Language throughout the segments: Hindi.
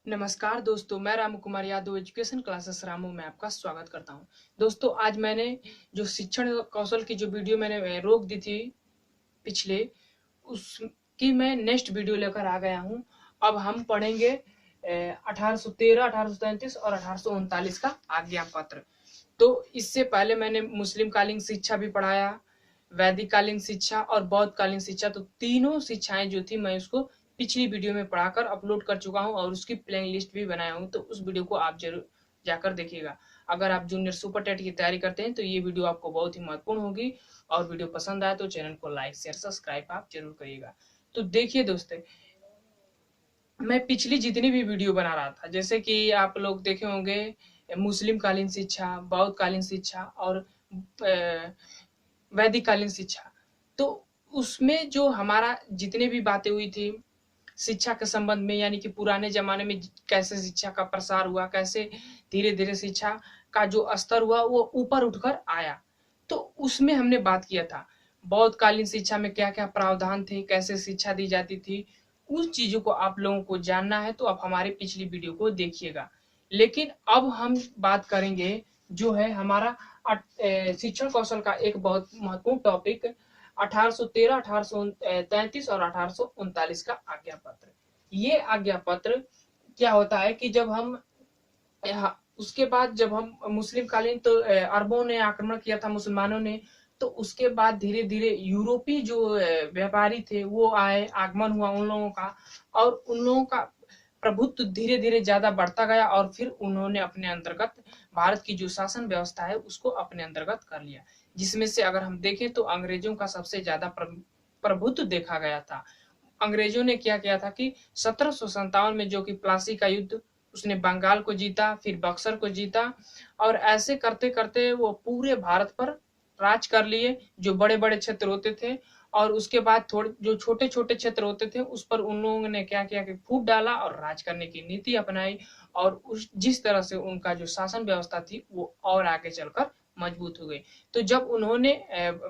नमस्कार दोस्तों, मैं रामू कुमार यादव एजुकेशन क्लासेस रामू में आपका स्वागत करता हूं। दोस्तों, आज मैंने जो शिक्षण कौशल की जो वीडियो मैंने रोक दी थी पिछले, उसकी मैं नेक्स्ट वीडियो लेकर आ गया हूं। अब हम पढ़ेंगे 1813, 1833 और 1839 का आज्ञा पत्र। तो इससे पहले मैंने मुस्लिम कालीन शिक्षा भी पढ़ाया, वैदिक कालीन शिक्षा और बौद्ध कालीन शिक्षा। तो तीनों शिक्षाएं जो थी मैं उसको पिछली वीडियो में पढ़ाकर अपलोड कर चुका हूं और उसकी प्लेइंग लिस्ट भी बनाया हूं। तो उस वीडियो को आप जरूर जाकर देखिएगा। अगर आप जूनियर सुपर टेट की तैयारी करते हैं तो ये वीडियो आपको बहुत ही महत्वपूर्ण होगी। और वीडियो पसंद आए तो चैनल को लाइक शेयर सब्सक्राइब आप जरूर करिएगा। तो देखिए दोस्तों, मैं पिछली जितनी भी वीडियो बना रहा था, जैसे कि आप लोग देखे होंगे मुस्लिम कालीन शिक्षा, बौद्ध कालीन शिक्षा और वैदिक कालीन शिक्षा। तो उसमें जो हमारा जितने भी बातें हुई थी शिक्षा के संबंध में, यानी कि पुराने जमाने में कैसे शिक्षा का प्रसार हुआ, कैसे धीरे धीरे शिक्षा का जो स्तर हुआ वो ऊपर उठकर आया, तो उसमें हमने बात किया था। बौद्ध कालीन शिक्षा में क्या क्या प्रावधान थे, कैसे शिक्षा दी जाती थी, उस चीजों को आप लोगों को जानना है तो आप हमारे पिछली वीडियो को देखिएगा। लेकिन अब हम बात करेंगे जो है हमारा शिक्षण कौशल का एक बहुत महत्वपूर्ण टॉपिक 1813, 1833 और 1839 का आज्ञा पत्र। ये आज्ञा पत्र क्या होता है कि जब हम उसके बाद जब हम मुस्लिम कालीन, तो अरबों ने आक्रमण किया था, मुसलमानों ने। तो उसके बाद धीरे धीरे यूरोपीय जो व्यापारी थे वो आए, आगमन हुआ उन लोगों का, और उन लोगों का प्रभुत्व धीरे धीरे ज्यादा बढ़ता गया और फिर उन्होंने अपने अंतर्गत भारत की जो शासन व्यवस्था है उसको अपने अंतर्गत कर लिया। जिसमें से अगर हम देखें तो अंग्रेजों का सबसे ज्यादा प्रभुत्व देखा गया था। अंग्रेजों ने क्या किया था कि 1757 में, जो कि प्लासी का युद्ध, उसने बंगाल को जीता, फिर बक्सर को जीता, और ऐसे करते करते वो पूरे भारत पर राज कर लिए। जो बड़े बड़े क्षेत्र होते थे और उसके बाद थोड़े जो छोटे छोटे क्षेत्र होते थे उस पर उन लोगों ने क्या किया कि फूट डाला और राज करने की नीति अपनाई। और उस जिस तरह से उनका जो शासन व्यवस्था थी वो और आगे चलकर मजबूत हो गई। तो जब उन्होंने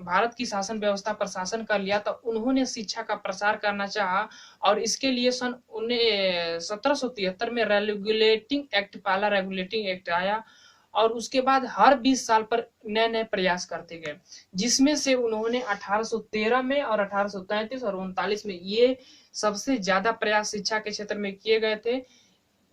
भारत की शासन व्यवस्था पर शासन कर लिया तो उन्होंने शिक्षा का प्रसार करना चाहा, और इसके लिए सन 1773 में रेगुलेटिंग एक्ट, पहला रेगुलेटिंग एक्ट आया। और उसके बाद हर 20 साल पर नए नए प्रयास करते गए, जिसमें से उन्होंने 1813 में और 1833 और 39 में ये सबसे ज्यादा प्रयास शिक्षा के क्षेत्र में किए गए थे।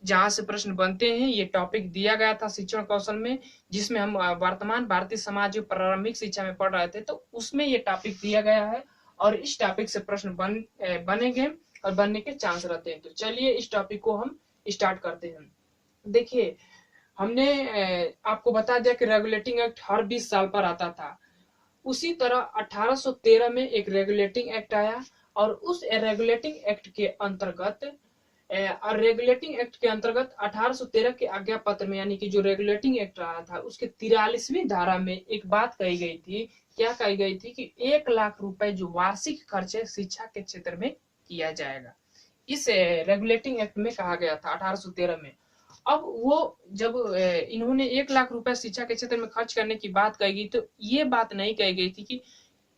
जहां से प्रश्न बनते हैं, ये टॉपिक दिया गया था शिक्षण कौशल में, जिसमें हम वर्तमान भारतीय समाज प्रारंभिक शिक्षा में पढ़ रहे थे, तो उसमें ये टॉपिक दिया गया है। और इस टॉपिक से प्रश्न बनेंगे और बनने के चांस रहते हैं। तो चलिए इस टॉपिक को हम स्टार्ट करते हैं। देखिए, हमने आपको बता दिया कि रेगुलेटिंग एक्ट हर 20 साल पर आता था। उसी तरह 1813 में एक रेगुलेटिंग एक्ट आया, और उस रेगुलेटिंग एक्ट के अंतर्गत और रेगुलेटिंग एक्ट के अंतर्गत 1813 के आज्ञा पत्र में, यानी कि जो रेगुलेटिंग एक्ट रहा था उसके 43वीं धारा में एक बात कही गई थी। क्या कही गई थी कि 1 लाख रुपए जो वार्षिक खर्च है शिक्षा के क्षेत्र में किया जाएगा। इस रेगुलेटिंग एक्ट में कहा गया था 1813 में। अब वो जब इन्होंने 1 लाख रुपए शिक्षा के क्षेत्र में खर्च करने की बात कही गई, तो ये बात नहीं कही गई थी कि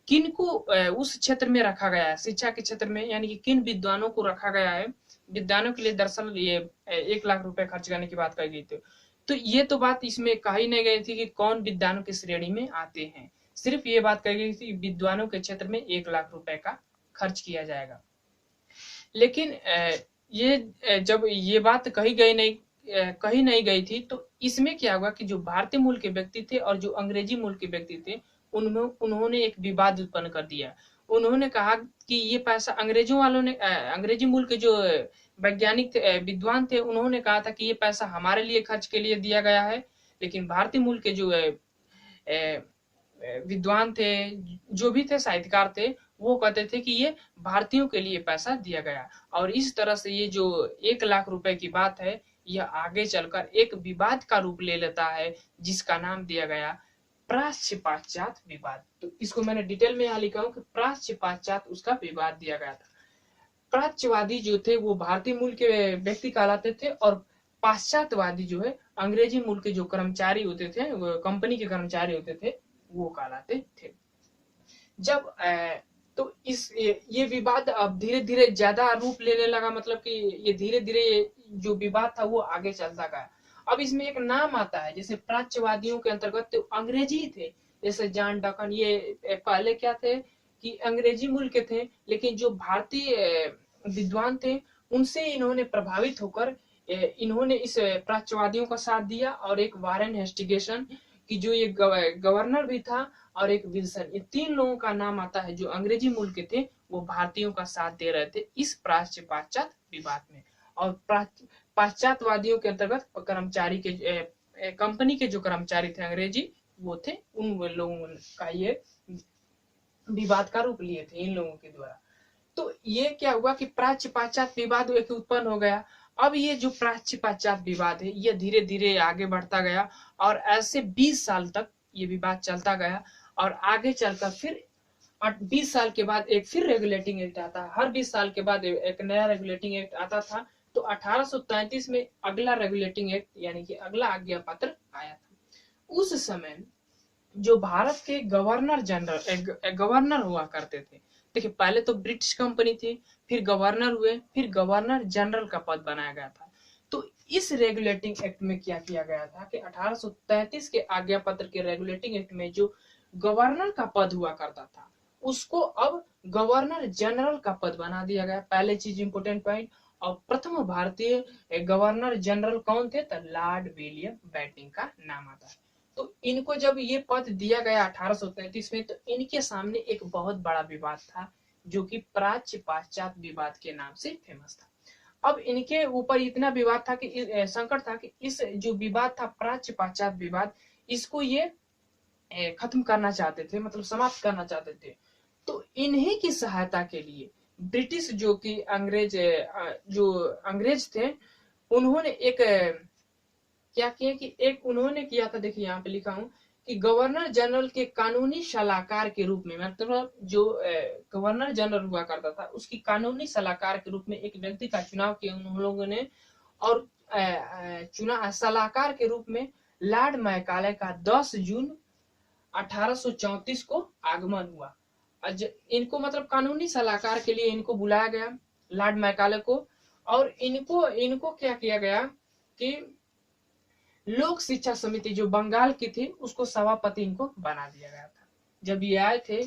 किनको उस क्षेत्र में रखा गया है, शिक्षा के क्षेत्र में, यानी कि किन विद्वानों को रखा गया है। विद्वानों के लिए दरअसल ये 1 लाख रुपए खर्च करने की बात कही गई थी। तो ये तो बात इसमें कही नहीं गई थी कि कौन विद्वानों की श्रेणी में आते हैं। सिर्फ ये बात कही गई थी विद्वानों के क्षेत्र में 1 लाख रुपए का खर्च किया जाएगा। लेकिन ये जब ये बात कही नहीं गई थी, तो इसमें क्या हुआ कि जो भारतीय मूल के व्यक्ति थे और जो अंग्रेजी मूल के व्यक्ति थे, उनमें उन्होंने एक विवाद उत्पन्न कर दिया। उन्होंने कहा कि ये पैसा अंग्रेजों वालों ने, अंग्रेजी मूल के जो वैज्ञानिक थे, विद्वान थे, उन्होंने कहा था कि ये पैसा हमारे लिए खर्च के लिए दिया गया है। लेकिन भारतीय मूल के जो विद्वान थे, जो भी थे, साहित्यकार थे, वो कहते थे कि ये भारतीयों के लिए पैसा दिया गया। और इस तरह से ये जो 1 लाख रुपए की बात है, यह आगे चलकर एक विवाद का रूप ले लेता है, जिसका नाम दिया गया प्राच्य पाश्चात विवाद। तो इसको मैंने डिटेल में यहाँ लिखा हूं कि प्राच्य पाश्चात उसका विवाद दिया गया था। प्राच्यवादी जो थे वो भारतीय मूल के व्यक्ति कहलाते थे, और पाश्चात्यवादी जो है अंग्रेजी मूल के जो कर्मचारी होते थे, कंपनी के कर्मचारी होते थे, वो कहलाते थे। जब तो ये विवाद अब धीरे धीरे ज्यादा रूप लेने लगा, मतलब कि ये धीरे धीरे जो विवाद था वो आगे चलता गया। अब इसमें एक नाम आता है, जैसे प्राच्यवादियों के अंतर्गत तो अंग्रेजी थे, जैसे जॉन डकन, ये पहले क्या थे कि अंग्रेजी मूल के थे, लेकिन जो भारतीय विद्वान थे उनसे इन्होंने प्रभावित होकर इन्होंने इस प्राच्यवादियों का साथ दिया, और एक वारेन हेस्टिगेशन की जो ये गवर्नर भी था, और एक विल्सन, ये तीन लोगों का नाम आता है जो अंग्रेजी मूल के थे, वो भारतीयों का साथ दे रहे थे इस प्राच्य पाश्चात विवाद में। और पाश्चात्यवादियों के अंतर्गत कर्मचारी के कंपनी के जो कर्मचारी थे अंग्रेजी, वो थे, उन लोगों का ये विवाद का रूप लिए थे इन लोगों के द्वारा। तो ये क्या हुआ कि प्राच्य पाश्चात विवाद एक उत्पन्न हो गया। अब ये जो प्राच्य पाश्चात विवाद है ये धीरे धीरे आगे बढ़ता गया, और ऐसे 20 साल तक ये विवाद चलता गया, और आगे चलकर फिर 20 साल के बाद एक फिर रेगुलेटिंग एक्ट आता, हर 20 साल के बाद एक नया रेगुलेटिंग एक्ट आता था। तो 1833 में अगला रेगुलेटिंग एक्ट यानी कि अगला आज्ञा पत्र आया था। उस समय जो भारत के गवर्नर जनरल गवर्नर हुआ करते थे, देखिए पहले तो ब्रिटिश कंपनी थी, फिर गवर्नर हुए, फिर गवर्नर जनरल का पद बनाया गया था। तो इस रेगुलेटिंग एक्ट में क्या किया गया था कि 1833 के आज्ञा पत्र के रेगुलेटिंग एक्ट में जो गवर्नर का पद हुआ करता था उसको अब गवर्नर जनरल का पद बना दिया गया। पहले चीज इंपोर्टेंट पॉइंट। और प्रथम भारतीय गवर्नर जनरल कौन थे, तो लॉर्ड विलियम बेंटिंक का नाम आता है। तो इनको जब ये पद दिया गया 1833 में, तो इनके सामने एक बहुत बड़ा विवाद था जो कि प्राच्य पाश्चात विवाद के नाम से फेमस था। अब इनके ऊपर इतना विवाद था कि संकट था कि इस जो विवाद था प्राच्य पाश्चात विवाद, इसको ये खत्म करना चाहते थे, मतलब समाप्त करना चाहते थे। तो इन्हीं की सहायता के लिए ब्रिटिश जो कि जो अंग्रेज थे, उन्होंने एक क्या किया कि एक उन्होंने किया था, देखिए यहाँ पे लिखा हूं कि गवर्नर जनरल के कानूनी सलाहकार के रूप में, मतलब जो गवर्नर जनरल हुआ करता था उसकी कानूनी सलाहकार के रूप में एक व्यक्ति का चुनाव किया उन लोगों ने, और चुनाव सलाहकार के रूप में लॉर्ड मैकाले का 10 जून 1834 को आगमन हुआ। इनको मतलब कानूनी सलाहकार के लिए इनको बुलाया गया, लॉर्ड मैकाले को, और इनको इनको क्या किया गया कि लोक शिक्षा समिति जो बंगाल की थी उसको सभापति इनको बना दिया गया था। जब ये आए थे,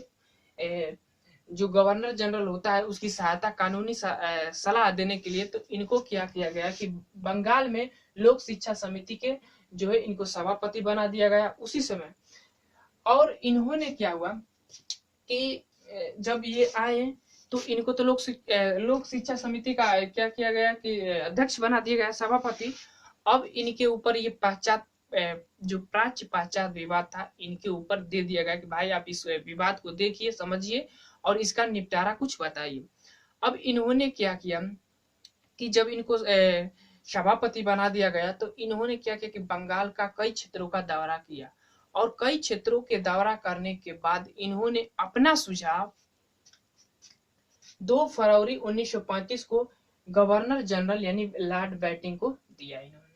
जो गवर्नर जनरल होता है उसकी सहायता कानूनी सलाह देने के लिए, तो इनको क्या किया गया कि बंगाल में लोक शिक्षा समिति के जो है इनको सभापति बना दिया गया उसी समय। और इन्होंने क्या हुआ कि जब ये आए तो इनको तो लोक शिक्षा समिति का क्या किया गया कि अध्यक्ष बना दिया गया, सभापति। अब इनके ऊपर ये पाश्चात जो प्राच्य पाश्चात विवाद था इनके ऊपर दे दिया गया कि भाई आप इस विवाद को देखिए, समझिए और इसका निपटारा कुछ बताइए। अब इन्होंने क्या किया कि जब इनको सभापति बना दिया गया तो इन्होंने क्या किया कि बंगाल का कई क्षेत्रों का दौरा किया, और कई क्षेत्रों के दौरा करने के बाद इन्होंने अपना सुझाव 2 फरवरी 1935 को गवर्नर जनरल यानी लॉर्ड बेंटिंक को दिया। इन्होंने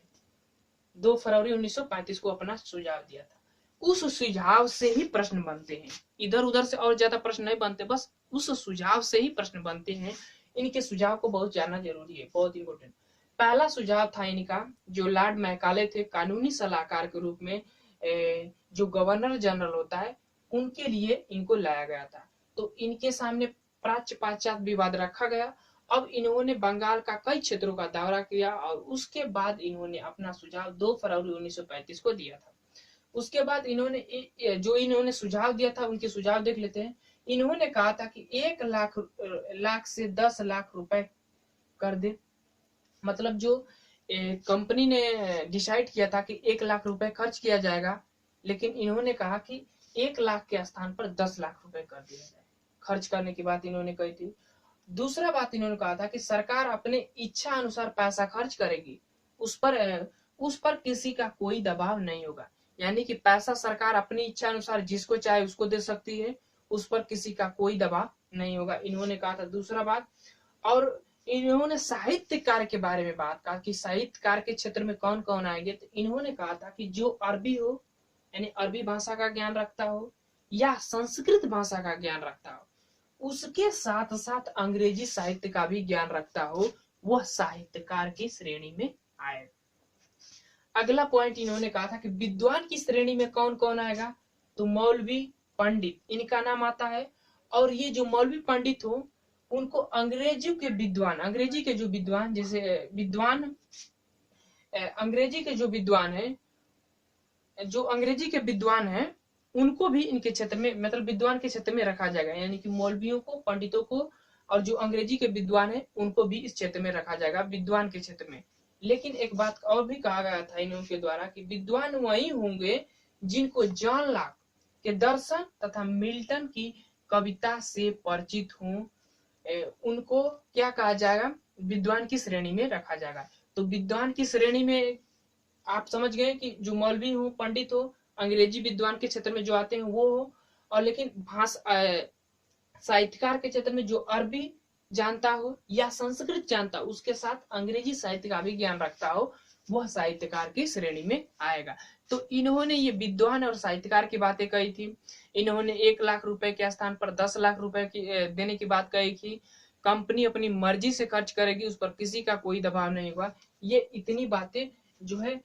2 फरवरी 1935 को अपना सुझाव दिया था। उस सुझाव से ही प्रश्न बनते हैं, इधर उधर से और ज्यादा प्रश्न नहीं बनते, बस उस सुझाव से ही प्रश्न बनते हैं। इनके सुझाव को बहुत जानना जरूरी है, बहुत इंपॉर्टेंट। पहला सुझाव था इनका, जो लॉर्ड मैकाले थे कानूनी सलाहकार के रूप में जो गवर्नर जनरल होता है उनके लिए इनको लाया गया था। तो इनके सामने प्राच्य पाश्चात विवाद रखा गया। अब इन्होंने बंगाल का कई क्षेत्रों का दौरा किया और उसके बाद इन्होंने अपना सुझाव 2 फरवरी 1935 को दिया था। उसके बाद इन्होंने सुझाव दिया था, उनके सुझाव देख लेते हैं। इन्होंने कहा था कि 1 लाख से 10 लाख रुपए कर दे, मतलब जो कंपनी ने डिसाइड किया था कि 1 लाख रुपए खर्च किया जाएगा, लेकिन इन्होंने कहा कि 1 लाख के स्थान पर 10 लाख रुपए कर दिया जाए। खर्च करने की बात इन्होंने कही थी। दूसरा बात इन्होंने कहा था कि सरकार अपने इच्छा अनुसार पैसा खर्च करेगी, उस पर किसी का कोई दबाव नहीं होगा, यानी कि पैसा सरकार अपनी इच्छा अनुसार जिसको चाहे उसको दे सकती है, उस पर किसी का कोई दबाव नहीं होगा, इन्होंने कहा था। दूसरा बात, और इन्होंने साहित्यकार के बारे में बात कहा कि साहित्यकार के क्षेत्र में कौन कौन आएंगे, तो इन्होंने कहा था कि जो अरबी हो यानी अरबी भाषा का ज्ञान रखता हो या संस्कृत भाषा का ज्ञान रखता हो उसके साथ साथ अंग्रेजी साहित्य का भी ज्ञान रखता हो, वह साहित्यकार की श्रेणी में आए। अगला पॉइंट इन्होंने कहा था कि विद्वान की श्रेणी में कौन कौन आएगा, तो मौलवी, पंडित, इनका नाम आता है। और ये जो मौलवी पंडित हो उनको अंग्रेजी के विद्वान, अंग्रेजी के जो विद्वान, जैसे विद्वान अंग्रेजी के जो विद्वान है, जो अंग्रेजी के विद्वान हैं उनको भी इनके क्षेत्र में, मतलब विद्वान के क्षेत्र में रखा जाएगा। यानी कि मौलवियों को, पंडितों को और जो अंग्रेजी के विद्वान है उनको भी इस क्षेत्र में रखा जाएगा, विद्वान के क्षेत्र में। लेकिन एक बात और भी कहा गया था इनके द्वारा कि विद्वान वही होंगे जिनको जॉन लॉक के दर्शन तथा मिल्टन की कविता से परिचित हों, उनको क्या कहा जाएगा, विद्वान की श्रेणी में रखा जाएगा। तो विद्वान की श्रेणी में आप समझ गए कि जो मौलवी हो, पंडित हो, अंग्रेजी विद्वान के क्षेत्र में जो आते हैं वो हो, और लेकिन भाषा साहित्यकार के क्षेत्र में जो अरबी जानता हो या संस्कृत जानता हो, उसके साथ अंग्रेजी साहित्य का भी ज्ञान रखता हो, वह साहित्यकार की श्रेणी में आएगा। तो इन्होंने ये विद्वान और साहित्यकार की बातें कही थी। इन्होंने 1 लाख रुपए के स्थान पर 10 लाख रुपए की देने की बात कही थी। कंपनी अपनी मर्जी से खर्च करेगी, उस पर किसी का कोई दबाव नहीं होगा। ये इतनी बातें जो है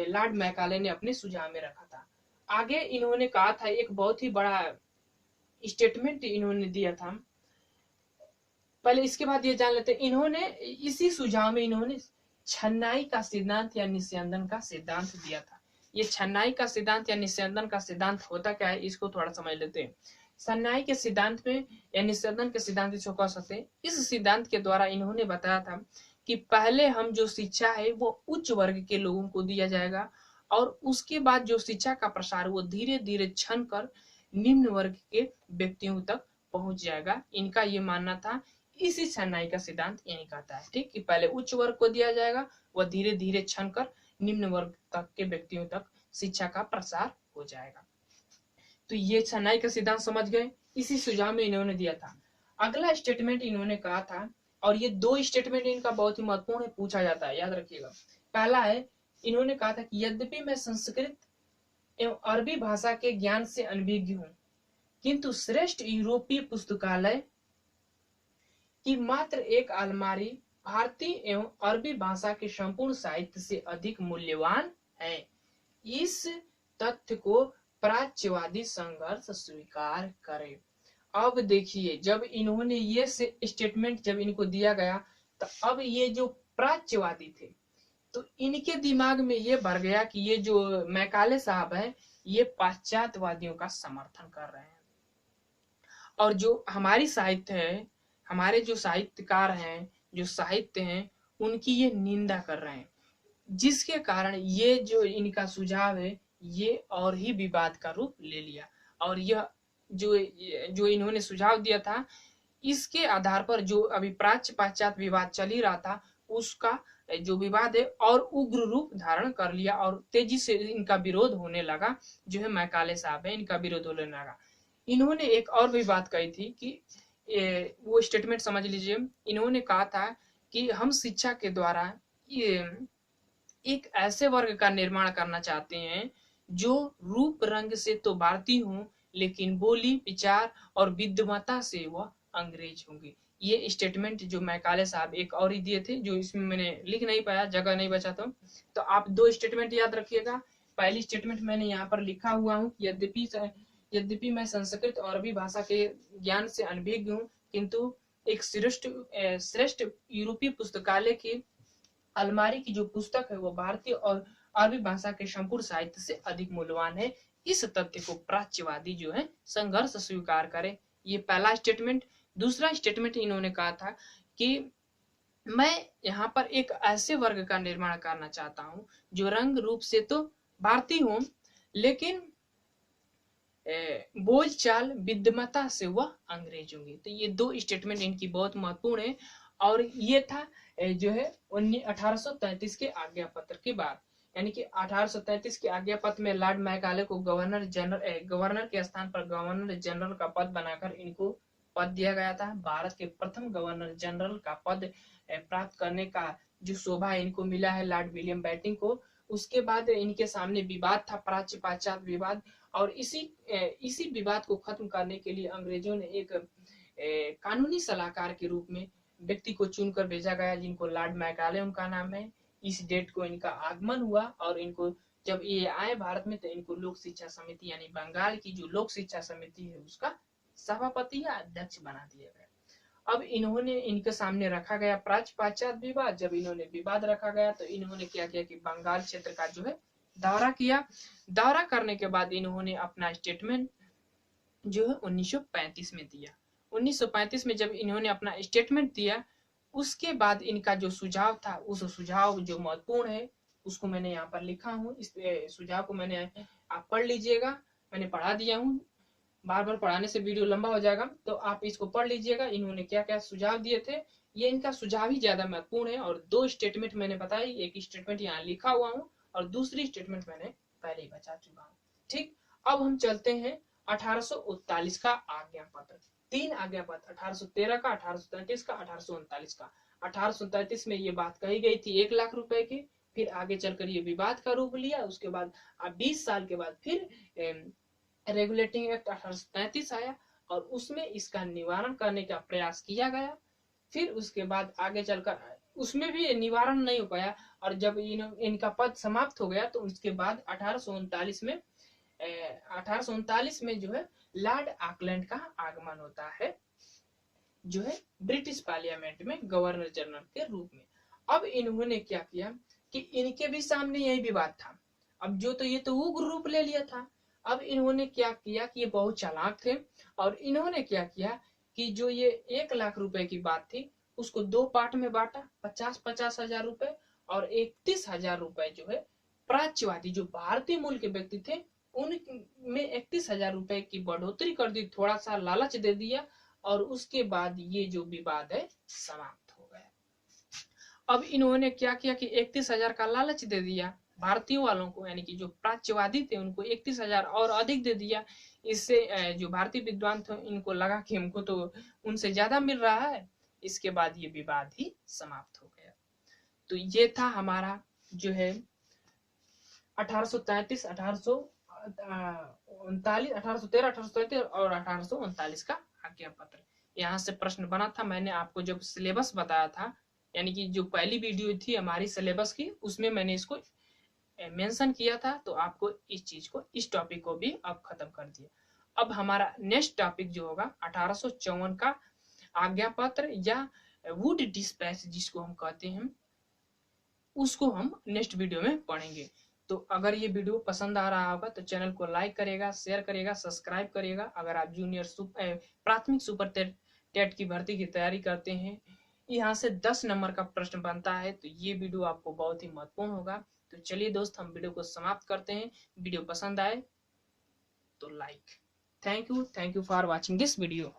लॉर्ड मैकाले ने अपने सुझाव में रखा था। आगे इन्होंने कहा था, एक बहुत ही बड़ा स्टेटमेंट इन्होंने दिया था। पहले इसके बाद ये जान लेते हैं, इन्होंने इसी सुझाव में इन्होंने छन्नाई का सिद्धांत या निस्यंदन का सिद्धांत दिया था। ये छन्नाई का सिद्धांत या निस्यंदन का सिद्धांत होता क्या है, इसको थोड़ा समझ लेते हैं। छन्नाई के सिद्धांत में या निस्यंदन के सिद्धांत इसको कह सकते हैं। इस सिद्धांत के द्वारा इन्होंने बताया था कि पहले हम जो शिक्षा है वो उच्च वर्ग के लोगों को दिया जाएगा, और उसके बाद जो शिक्षा का प्रसार वो धीरे धीरे छन कर निम्न वर्ग के व्यक्तियों तक पहुंच जाएगा। इनका ये मानना था। इसी छन्नाई का सिद्धांत यही कहता है, ठीक, कि पहले उच्च वर्ग को दिया जाएगा, वह धीरे धीरे छन कर निम्न वर्ग तक के व्यक्तियों तक शिक्षा का प्रसार हो जाएगा। तो ये छन्नाई का सिद्धांत समझ गए, इसी सुझाव में इन्होंने दिया था। अगला स्टेटमेंट इन्होंने कहा था, और ये 2 स्टेटमेंट इनका बहुत ही महत्वपूर्ण है, पूछा जाता है, याद रखिएगा। पहला है, इन्होंने कहा था कि यद्यपि मैं संस्कृत एवं अरबी भाषा के ज्ञान से अनभिज्ञ हूं, किंतु श्रेष्ठ यूरोपीय पुस्तकालय की मात्र एक अलमारी भारतीय एवं अरबी भाषा के संपूर्ण साहित्य से अधिक मूल्यवान है। इस तथ्य को प्राच्यवादी संघर्ष स्वीकार करे। अब देखिए, जब इन्होंने ये से स्टेटमेंट जब इनको दिया गया, तो अब ये जो प्राच्यवादी थे, तो इनके दिमाग में ये भर गया कि ये जो मैकाले साहब है ये पाश्चात्यवादियों का समर्थन कर रहे हैं, और जो हमारी साहित्य है, हमारे जो साहित्यकार हैं, जो साहित्य हैं, उनकी ये निंदा कर रहे हैं, जिसके कारण ये जो इनका सुझाव है ये और ही विवाद का रूप ले लिया। और यह जो इन्होंने सुझाव दिया था, इसके आधार पर जो अभी प्राच्य पाश्चात्य विवाद चल ही रहा था, उसका जो विवाद है और उग्र रूप धारण कर लिया, और तेजी से इनका विरोध होने लगा। जो है मैकाले साहब है, इनका विरोध होने लगा। इन्होंने एक और भी बात कही थी कि वो स्टेटमेंट समझ लीजिए। इन्होंने कहा था कि हम शिक्षा के द्वारा एक ऐसे वर्ग का निर्माण करना चाहते हैं जो रूप रंग से तो भारतीय हों, लेकिन बोली, विचार और विद्वता से वह अंग्रेज होंगे। ये स्टेटमेंट जो मैकाले साहब एक और ही दिए थे, जो इसमें मैंने लिख नहीं पाया, जगह नहीं बचा, तो आप 2 स्टेटमेंट याद रखिएगा। पहली स्टेटमेंट मैंने यहाँ पर लिखा हुआ हूँ, यद्यपि मैं संस्कृत और अरबी भाषा के ज्ञान से अनभिज्ञ हूँ, किंतु एक श्रेष्ठ यूरोपीय पुस्तकालय की अलमारी की जो पुस्तक है वो भारतीय और अरबी भाषा के संपूर्ण साहित्य से अधिक मूल्यवान है। इस तथ्य को प्राच्यवादी जो है संघर्ष स्वीकार करे। ये पहला स्टेटमेंट। दूसरा स्टेटमेंट इन्होंने कहा था कि मैं यहाँ पर एक ऐसे वर्ग का निर्माण करना चाहता हूँ जो रंग रूप से तो भारतीय हूँ, लेकिन बोलचाल विद्वता से वह अंग्रेज होंगे। तो ये 2 स्टेटमेंट इनकी बहुत महत्वपूर्ण है। और ये था जो है 1833 के आज्ञा पत्र के बाद, यानी कि 1833 के आज्ञा पत्र में लॉर्ड मैकाले को गवर्नर के स्थान पर गवर्नर जनरल का पद बनाकर इनको पद दिया गया था। भारत के प्रथम गवर्नर जनरल का पद प्राप्त करने का जो शोभा इनको मिला है लॉर्ड विलियम बेंटिंक को। उसके बाद इनके सामने विवाद था, प्राच्य पाश्चात्य विवाद, और इसी विवाद को खत्म करने के लिए अंग्रेजों ने एक कानूनी सलाहकार के रूप में व्यक्ति को चुनकर भेजा गया, जिनको लॉर्ड मैकाले उनका नाम है। इस डेट को इनका आगमन हुआ और इनको जब ये आए भारत में तो इनको लोक शिक्षा समिति यानी बंगाल की जो लोक शिक्षा समिति है उसका सभापति या अध्यक्ष बना दिया गया। अब इन्होंने इनके सामने रखा गया प्राच्य पाश्चात्य विवाद। जब इन्होंने विवाद रखा गया तो इन्होंने क्या किया कि बंगाल क्षेत्र का जो है दौरा किया। दौरा करने के बाद इन्होंने अपना स्टेटमेंट जो है 1935 में दिया। 1935 में जब इन्होंने अपना स्टेटमेंट दिया उसके बाद इनका जो सुझाव था, उस सुझाव जो महत्वपूर्ण है उसको मैंने यहाँ पर लिखा हूँ। इस सुझाव को मैंने आप पढ़ लीजिएगा, मैंने पढ़ा दिया हूँ, बार बार पढ़ाने से वीडियो लंबा हो जाएगा तो आप इसको पढ़ लीजिएगा। इन्होंने क्या क्या सुझाव दिए थे, ये इनका सुझाव ही ज्यादा महत्वपूर्ण है। और दो स्टेटमेंट मैंने बताई, एक स्टेटमेंट यहाँ लिखा हुआ हूँ और दूसरी स्टेटमेंट मैंने पहले ही बता चुका हूँ। ठीक, अब हम चलते हैं 1839 का आज्ञा पत्र। 3 आज्ञा पत्र, 1813 का, 1833 का, 1839 का। 1839 में ये बात कही गई थी 1 लाख रुपए की, फिर आगे चलकर ये विवाद का रूप लिया। उसके बाद 20 साल के बाद फिर रेगुलेटिंग एक्ट 1833 आया और उसमें इसका निवारण करने का प्रयास किया गया। फिर उसके बाद आगे चलकर उसमें भी निवारण नहीं हो पाया और जब इनका पद समाप्त हो गया तो उसके बाद 1839 में जो है लॉर्ड ऑकलैंड का आगमन होता है, जो है ब्रिटिश पार्लियामेंट में गवर्नर जनरल के रूप में। अब इन्होंने क्या किया कि इनके भी सामने यही विवाद था। अब जो तो ये तो उग्र रूप ले लिया था। अब इन्होंने क्या किया कि ये बहुत चालाक थे और इन्होंने क्या किया कि जो ये 1 लाख रुपए की बात थी उसको 2 पार्ट में बांटा, 50-50 हजार रुपए और 31 हजार रुपए जो है प्राच्यवादी जो भारतीय मूल के व्यक्ति थे उनमें 31 हजार रुपए की बढ़ोतरी कर दी, थोड़ा सा लालच दे दिया और उसके बाद ये जो विवाद है समाप्त हो गया। अब इन्होंने क्या किया कि 31 हजार का लालच दे दिया भारतीय वालों को, यानी कि जो प्राच्यवादी थे उनको 31 हजार और अधिक दे दिया। इससे जो भारतीय विद्वान थे इनको लगा कि हमको तो उनसे ज्यादा मिल रहा है। इसके बाद ये विवाद ही समाप्त हो गया। तो ये था हमारा जो है 1833, 1839, 1813, 1833 और 1839 का आज्ञा पत्र। यहाँ से प्रश्न बना था। मैंने आपको जब सिलेबस बताया था, यानी कि जो पहली वीडियो थी हमारी सिलेबस की, उसमें मैंने इसको मेंशन किया था। तो आपको इस चीज को, इस टॉपिक को भी अब खत्म कर दिया। अब हमारा नेक्स्ट टॉपिक जो होगा 1854 का आज्ञा पत्र या वुड डिस्पैच जिसको हम कहते हैं, उसको हम नेक्स्ट वीडियो में पढ़ेंगे। तो अगर ये वीडियो पसंद आ रहा होगा तो चैनल को लाइक करेगा, शेयर करेगा, सब्सक्राइब करेगा। अगर आप प्राथमिक सुपर टेट की भर्ती की तैयारी करते हैं, यहाँ से 10 नंबर का प्रश्न बनता है, तो ये वीडियो आपको बहुत ही महत्वपूर्ण होगा। तो चलिए दोस्त, हम वीडियो को समाप्त करते हैं। वीडियो पसंद आए तो like. Thank you for watching this video.